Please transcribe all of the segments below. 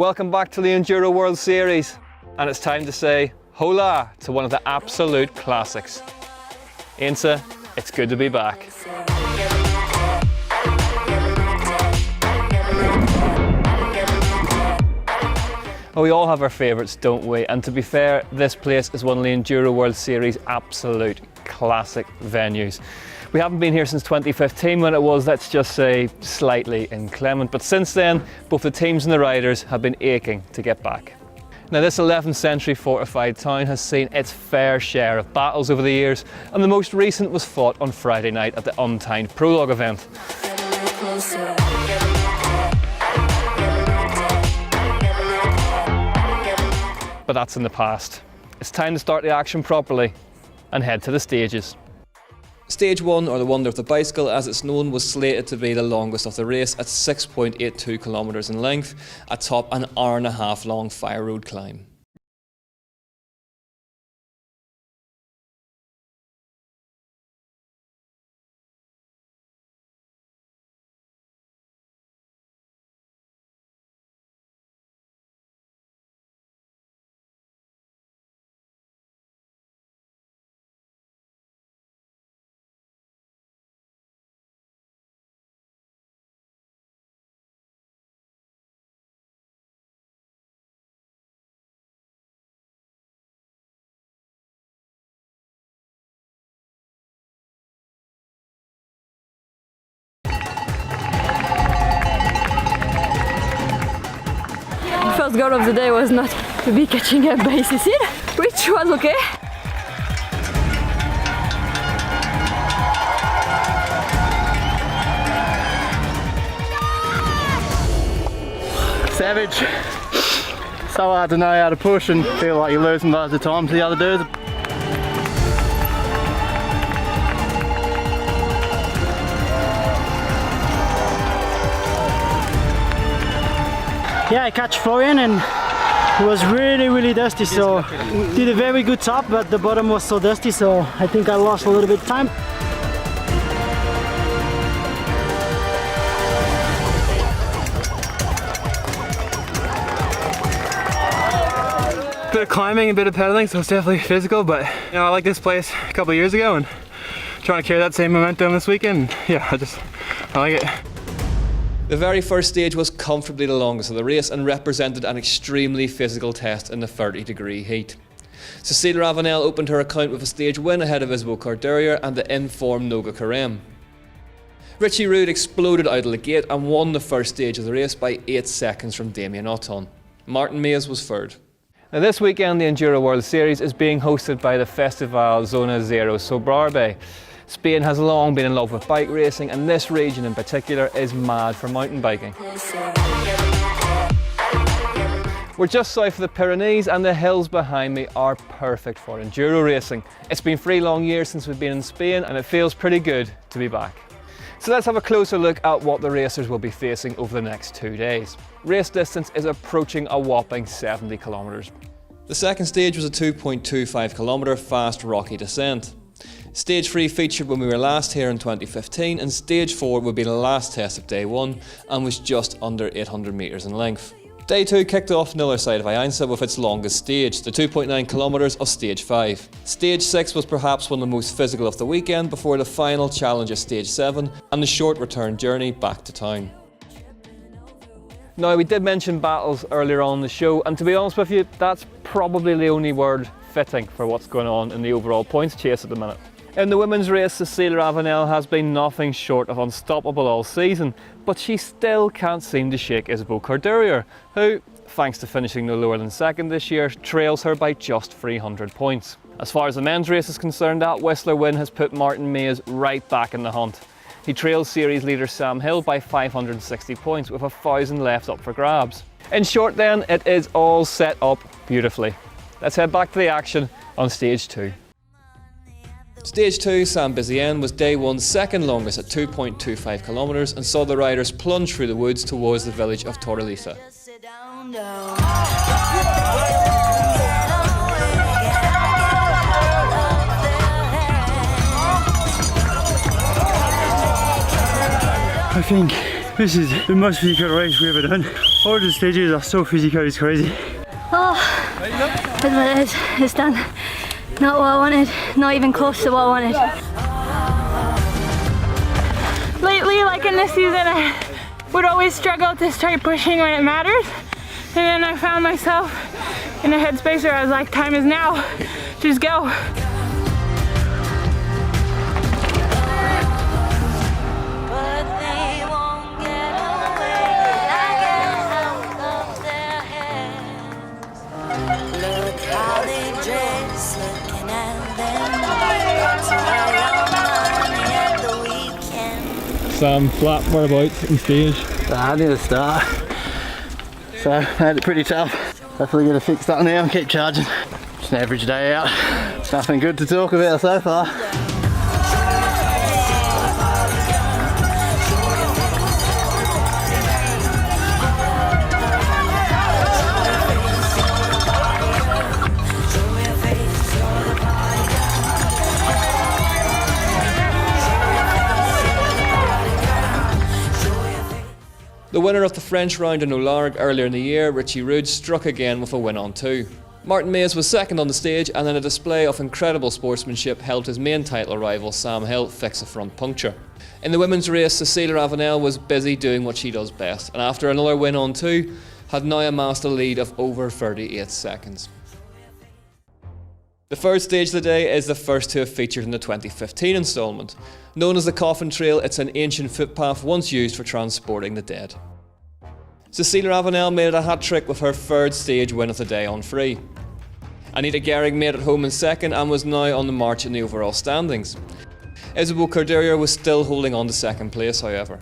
Welcome back to the Enduro World Series, and it's time to say hola to one of the absolute classics. Ainsa, it's good to be back. Oh, we all have our favourites, don't we? And to be fair, this place is one of the Enduro World Series absolute classic venues. We haven't been here since 2015 when it was, let's just say, slightly inclement. But since then, both the teams and the riders have been aching to get back. Now, this 11th century fortified town has seen its fair share of battles over the years, and the most recent was fought on Friday night at the Untimed Prologue event. But that's in the past. It's time to start the action properly and head to the stages. Stage 1, or the Wonder of the Bicycle as it's known, was slated to be the longest of the race at 6.82 kilometres in length, atop an hour-and-a-half long fire road climb. First goal of the day was not to be catching up by Cecile, which was okay. Savage. So hard to know how to push and feel like you're losing loads of time to the other dudes. Yeah, I catch flow in and it was really dusty, so did a very good top, but the bottom was so dusty, so I think I lost a little bit of time. Bit of climbing, a bit of pedaling, so it's definitely physical, but you know, I like this place a couple of years ago and trying to carry that same momentum this weekend. Yeah, I like it. The very first stage was comfortably the longest of the race and represented an extremely physical test in the 30-degree heat. Cecile Ravenel opened her account with a stage win ahead of Isabelle Corderier and the in-form Noga Carême. Richie Rude exploded out of the gate and won the first stage of the race by 8 seconds from Damien Autun. Martin Mays was third. Now, this weekend the Enduro World Series is being hosted by the Festival Zona Zero Sobrarbe. Spain has long been in love with bike racing, and this region in particular is mad for mountain biking. We're just south of the Pirinéus, and the hills behind me are perfect for enduro racing. It's been 3 long years since we've been in Spain, and it feels pretty good to be back. So let's have a closer look at what the racers will be facing over the next 2 days. Race distance is approaching a whopping 70 kilometres. The second stage was a 2.25 kilometre fast rocky descent. Stage 3 featured when we were last here in 2015, and Stage 4 would be the last test of Day 1 and was just under 800 metres in length. Day 2 kicked off on the other side of Ainsa with its longest stage, the 2.9 kilometres of Stage 5. Stage 6 was perhaps one of the most physical of the weekend before the final challenge of Stage 7 and the short return journey back to town. Now, we did mention battles earlier on in the show, and to be honest with you, that's probably the only word fitting for what's going on in the overall points chase at the minute. In the women's race, Cecile Ravenel has been nothing short of unstoppable all season, but she still can't seem to shake Isabelle Corderier, who, thanks to finishing no lower than second this year, trails her by just 300 points. As far as the men's race is concerned, that Whistler win has put Martin Mays right back in the hunt. He trails series leader Sam Hill by 560 points with 1,000 left up for grabs. In short then, it is all set up beautifully. Let's head back to the action on Stage 2. Stage 2, Saint Bizien, was Day 1's second longest at 2.25 kilometres and saw the riders plunge through the woods towards the village of Torreliza. I think this is the most difficult race we've ever done. All the stages are so physical, it's crazy. Oh, but my legs, it's done. Not what I wanted, not even close to what I wanted. Lately, like in this season, I would always struggle to start pushing when it matters. And then I found myself in a headspace where I was like, time is now, just go. Sam, flat whereabouts on stage? I need to start. So I had it pretty tough. Hopefully get it fixed up now and keep charging. Just an average day out. Nothing good to talk about so far. The winner of the French round in Olarg earlier in the year, Richie Rude, struck again with a win on 2. Martin Mays was second on the stage, and in a display of incredible sportsmanship helped his main title rival Sam Hill fix a front puncture. In the women's race, Cecilia Ravenel was busy doing what she does best, and after another win on 2, had now amassed a lead of over 38 seconds. The third stage of the day is the first to have featured in the 2015 instalment. Known as the Coffin Trail, it's an ancient footpath once used for transporting the dead. Cecilia Ravenel made it a hat-trick with her third stage win of the day on free. Anita Gehrig made it home in second and was now on the march in the overall standings. Isabel Corderia was still holding on to second place, however.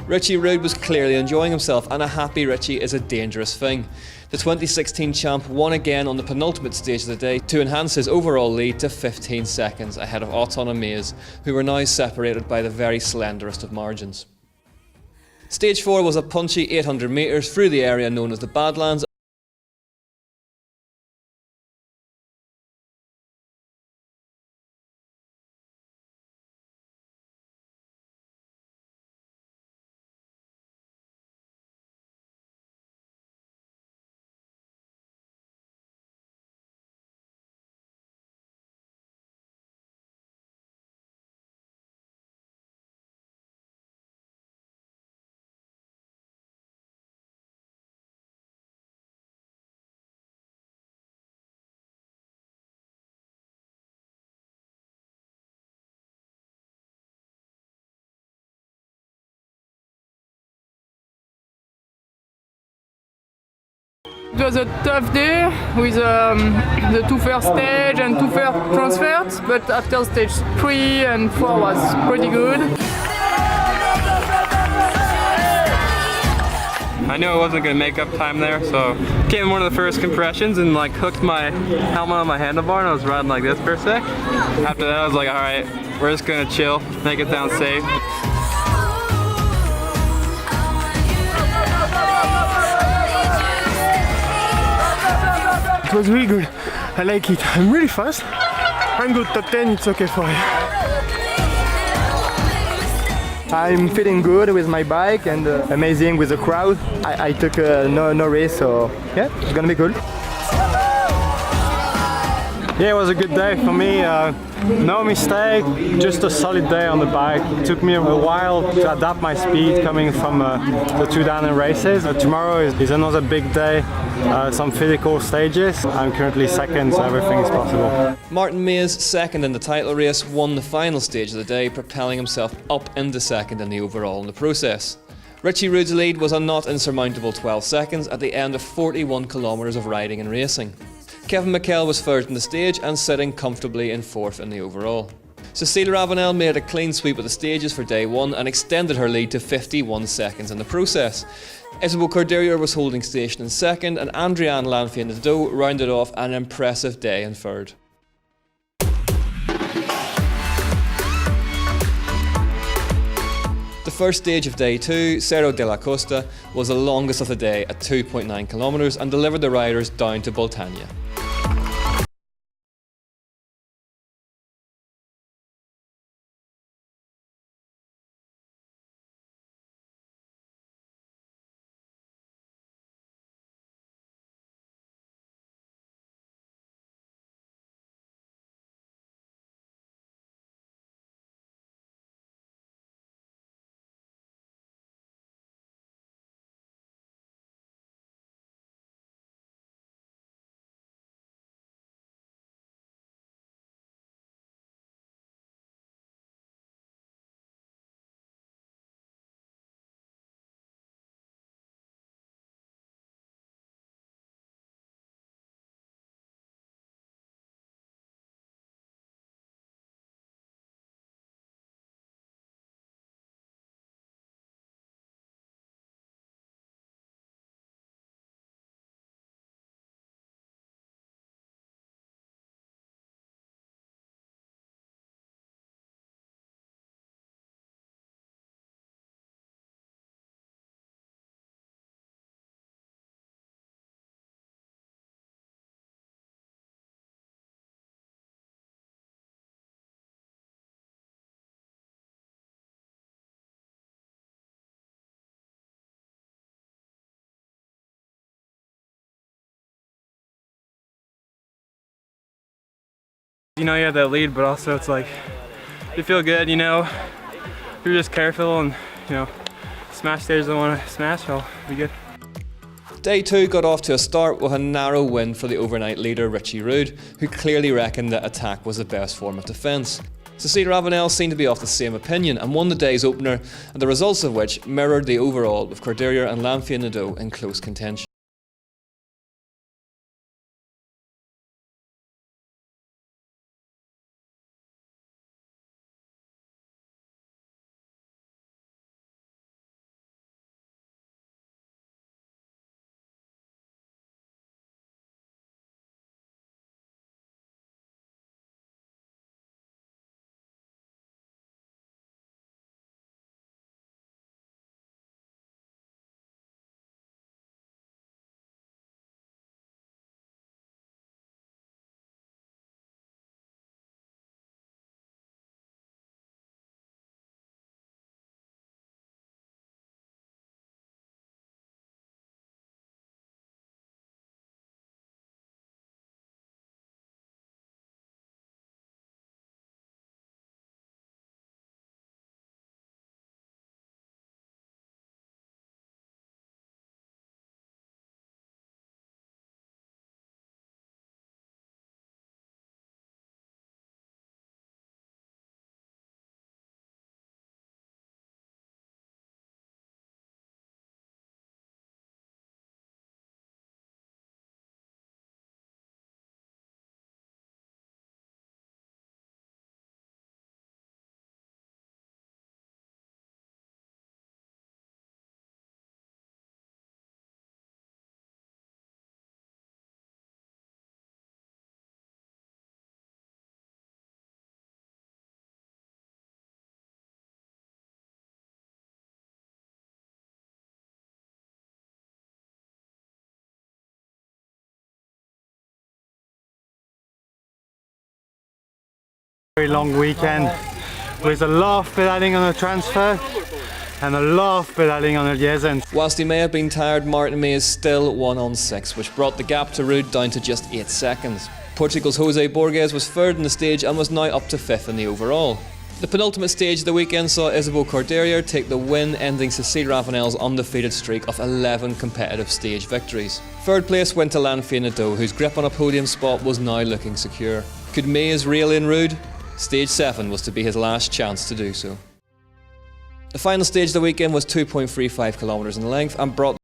Richie Rude was clearly enjoying himself, and a happy Richie is a dangerous thing. The 2016 champ won again on the penultimate stage of the day to enhance his overall lead to 15 seconds ahead of Auton and Mays, who were now separated by the very slenderest of margins. Stage 4 was a punchy 800 metres through the area known as the Badlands. It was a tough day with the 2 first stage and 2 first transfers, but after stage 3 and 4 was pretty good. I knew I wasn't going to make up time there, so came in one of the first compressions and like hooked my helmet on my handlebar and I was riding like this for a sec. After that I was like, alright, we're just going to chill, make it down safe. It was really good. I like it. I'm really fast. I'm good. Top 10, it's okay for me. I'm feeling good with my bike and amazing with the crowd. I took no race, so yeah, it's gonna be good. Yeah, it was a good day for me. No mistake, just a solid day on the bike. It took me a while to adapt my speed coming from the 2 down races. Tomorrow is another big day, some physical stages. I'm currently second, so everything is possible. Martin Mays, second in the title race, won the final stage of the day, propelling himself up into second in the overall in the process. Richie Rude's lead was a not insurmountable 12 seconds at the end of 41 kilometres of riding and racing. Kevin McKell was third in the stage and sitting comfortably in fourth in the overall. Cecilia Ravenel made a clean sweep of the stages for day 1 and extended her lead to 51 seconds in the process. Isabel Corderia was holding station in second, and Andriane Lanfian-Nadeau rounded off an impressive day in third. The first stage of day 2, Cerro de la Costa, was the longest of the day at 2.9 kilometres and delivered the riders down to Boltania. You know you have that lead, but also it's like, you feel good, you know, you're just careful and, you know, smash stages I want to smash, I'll be good. Day 2 got off to a start with a narrow win for the overnight leader Richie Rude, who clearly reckoned that attack was the best form of defence. Cecilia Ravenel seemed to be of the same opinion and won the day's opener, and the results of which mirrored the overall, with Cordelia and Lanfear in close contention. Very long weekend with a lot of pedaling on the transfer and a lot of pedaling on the liaison. Whilst he may have been tired, Martin May is still 1 on 6, which brought the gap to Rude down to just 8 seconds. Portugal's Jose Borges was third in the stage and was now up to 5th in the overall. The penultimate stage of the weekend saw Isabel Cordelia take the win, ending Cecilia Ravenel's undefeated streak of 11 competitive stage victories. Third place went to Lanfear whose grip on a podium spot was now looking secure. Could Mays reel in Rude? Stage 7 was to be his last chance to do so. The final stage of the weekend was 2.35 kilometres in length and brought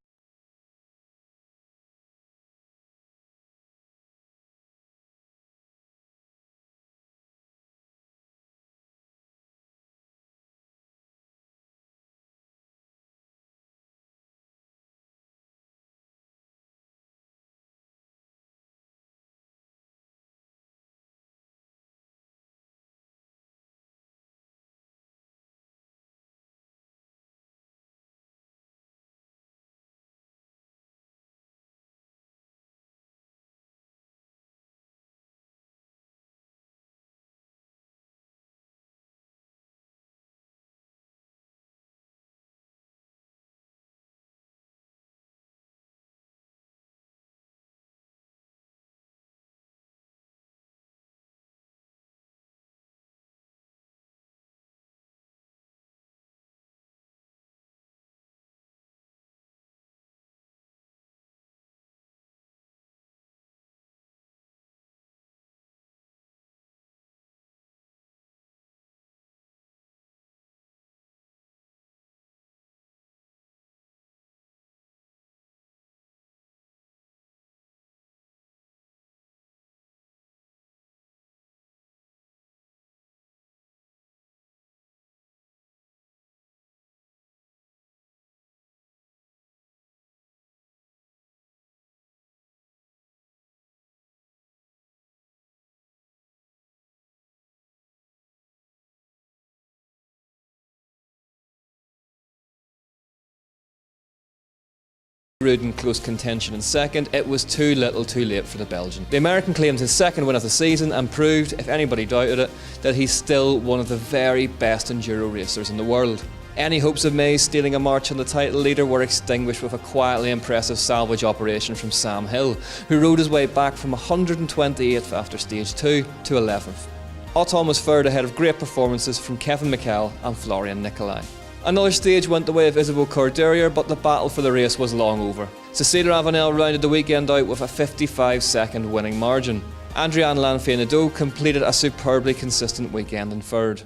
Ruud in close contention in second, it was too little too late for the Belgian. The American claimed his second win of the season and proved, if anybody doubted it, that he's still one of the very best enduro racers in the world. Any hopes of May stealing a march on the title leader were extinguished with a quietly impressive salvage operation from Sam Hill, who rode his way back from 128th after stage 2 to 11th. Otton was third ahead of great performances from Kevin McKell and Florian Nicolai. Another stage went the way of Isabelle Courderrier, but the battle for the race was long over. Cécile Ravenel rounded the weekend out with a 55-second winning margin. Adrienne Lanfey-Nadeau completed a superbly consistent weekend in third.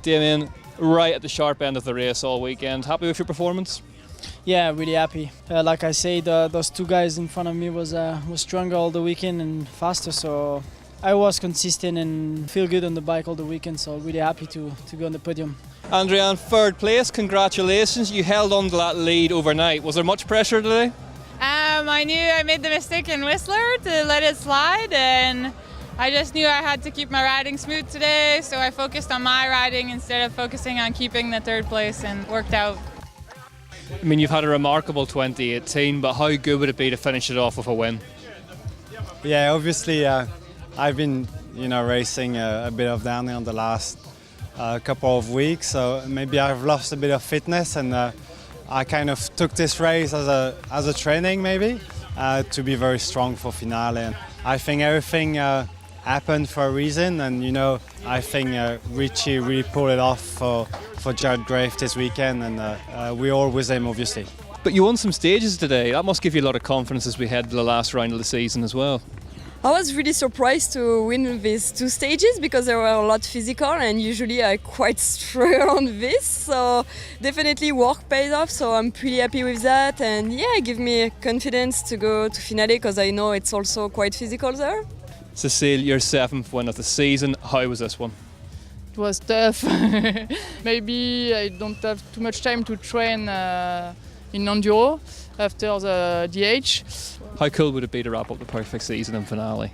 Damien, right at the sharp end of the race all weekend. Happy with your performance? Yeah, really happy. Like I said, those two guys in front of me was stronger all the weekend and faster, so I was consistent and feel good on the bike all the weekend, so really happy to go on the podium. Adrienne, third place, congratulations. You held on to that lead overnight. Was there much pressure today? I knew I made the mistake in Whistler to let it slide, and I just knew I had to keep my riding smooth today, so I focused on my riding instead of focusing on keeping the third place, and worked out. I mean, you've had a remarkable 2018, but how good would it be to finish it off with a win? Yeah, obviously I've been racing a bit of downhill in the last couple of weeks, so maybe I've lost a bit of fitness, and I kind of took this race as a training maybe to be very strong for finale. And I think everything happened for a reason, and I think Richie really pulled it off for Jared Grave this weekend, and we're all with him obviously. But you won some stages today. That must give you a lot of confidence as we head to the last round of the season as well. I was really surprised to win these two stages because they were a lot physical, and usually I quite struggle on this, so definitely work pays off, so I'm pretty happy with that, and yeah, give me confidence to go to finale because I know it's also quite physical there. Cécile, your 7th win of the season. How was this one? It was tough. Maybe I don't have too much time to train in Enduro after the DH. How cool would it be to wrap up the perfect season and finale?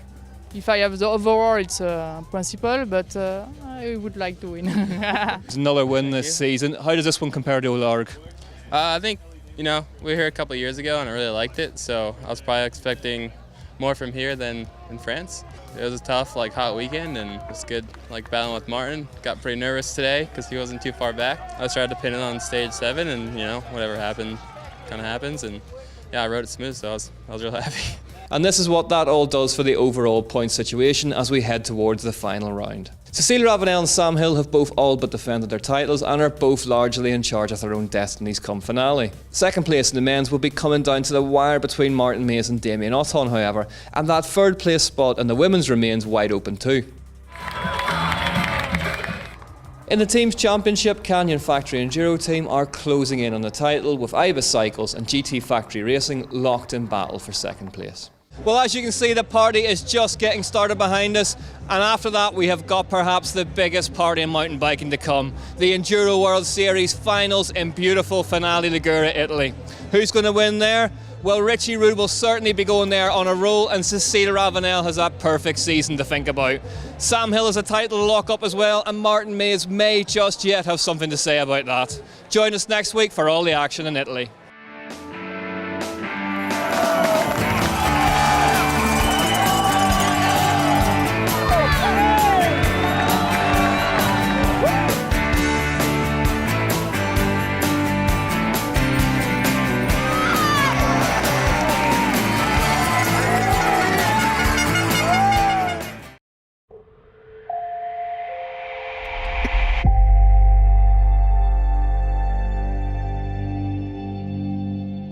If I have the overall, it's a principle, but I would like to win. There's another win this season. How does this one compare to Olarg? I think, we were here a couple of years ago and I really liked it, so I was probably expecting more from here than in France. It was a tough, hot weekend, and it was good, battling with Martin. Got pretty nervous today because he wasn't too far back. I tried to pin it on stage 7, and whatever happened, kind of happens. And yeah, I rode it smooth, so I was real happy. And this is what that all does for the overall point situation as we head towards the final round. Cécile Ravenel and Sam Hill have both all but defended their titles and are both largely in charge of their own destinies come finale. Second place in the men's will be coming down to the wire between Martin Mays and Damien Otton, however, and that third place spot in the women's remains wide open too. In the team's championship, Canyon Factory Enduro team are closing in on the title, with Ibis Cycles and GT Factory Racing locked in battle for second place. Well, as you can see, the party is just getting started behind us, and after that we have got perhaps the biggest party in mountain biking to come, the Enduro World Series finals in beautiful Finale Ligure, Italy. Who's going to win there? Well, Richie Ruud will certainly be going there on a roll, and Cécile Ravenel has that perfect season to think about. Sam Hill has a title to lock up as well, and Martin Mays may just yet have something to say about that. Join us next week for all the action in Italy.